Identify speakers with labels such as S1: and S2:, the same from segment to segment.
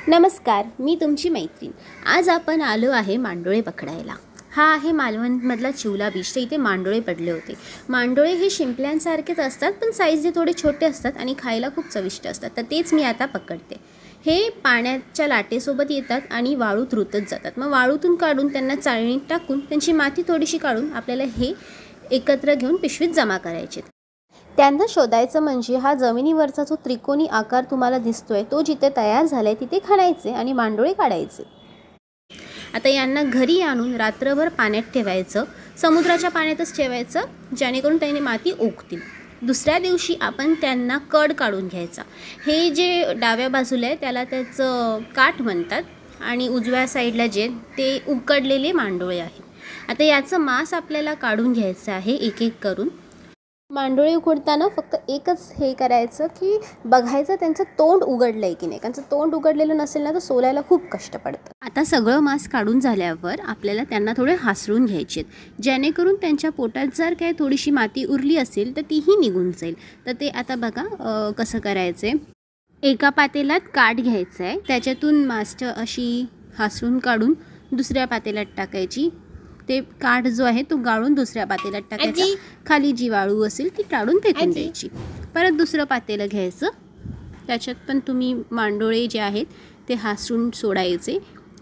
S1: नमस्कार, मी तुमची मैत्रीण। आज आपण आलो आहे मांडोळे पकडायला। हा आहे मालवणमधला चिवला बीच। तर इथे मांडोळे पडले होते। मांडोळे हे शिंपल्यांसारखेच असतात, पण साईजने थोडे छोटे असतात आणि खायला खूप चविष्ट असतात। तर तेच मी आता पकडते। हे पाण्याच्या लाटेसोबत येतात आणि वाळूत रुतत जातात। मग वाळूतून काढून त्यांना चाळणीत टाकून त्यांची माती थोडीशी काढून आपल्याला हे एकत्र घेऊन पिशवीत जमा करायचे। त्यांना शोधायचं म्हणजे हा जमिनीवरचा जो त्रिकोणी आकार तुम्हाला दिसतोय तो जिथे तयार झालाय तिथे खणायचे आणि मांडोळे काढायचे। आता यांना घरी आणून रात्रभर पाण्यात ठेवायचं, समुद्राच्या पाण्यातच ठेवायचं, जेणेकरून त्यांनी माती ओकतील। दुसऱ्या दिवशी आपण त्यांना कड काढून घ्यायचा। हे जे डाव्या बाजूला आहे त्याला त्याचं काठ म्हणतात आणि उजव्या साईडला जे ते उकडलेले मांडोळे आहेत। आता याचं मांस आपल्याला काढून घ्यायचं आहे एक एक करून। मांडोळे उकडताना फक्त एकच हे करायचं की बघायचं त्यांचं तोंड उघडलंय की नाही। त्यांचं तोंड उघडलेलं नसेल ना तर सोलायला खूप कष्ट पडतं। आता सगळं मांस काढून झाल्यावर आपल्याला त्यांना थोडे हासरून घ्यायचे, जेणेकरून त्यांच्या पोटात जर काय थोडीशी माती उरली असेल तर तीही निघून जाईल। तर ते आता बघा कसं करायचं आहे। एका पातेल्यात काठ घ्यायचं आहे, त्याच्यातून मांस अशी हासरून काढून दुसऱ्या पातेल्यात टाकायची। ते काठ जो आहे तो गाळून दुसऱ्या पातेल्यात टाकायचा। खाली जी वाळू असेल ती काढून फेकून द्यायची। परत दुसरं पातेलं घ्यायचं, त्याच्यात पण तुम्ही मांडोळे जे आहेत ते हासरून सोडायचे।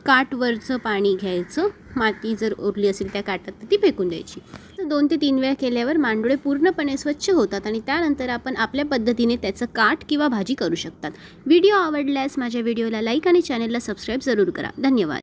S1: काठवरचं पाणी घ्यायचं, माती जर उरली असेल त्या काठात तर ती फेकून द्यायची। 2 ते 3 वेळा केल्यावर मांडोळे पूर्णपणे स्वच्छ होतात आणि त्यानंतर आपण आपल्या पद्धतीने त्याचं काठ किंवा भाजी करू शकतात। व्हिडिओ आवडल्यास माझ्या व्हिडिओला लाईक आणि चॅनलला सबस्क्राईब जरूर करा। धन्यवाद।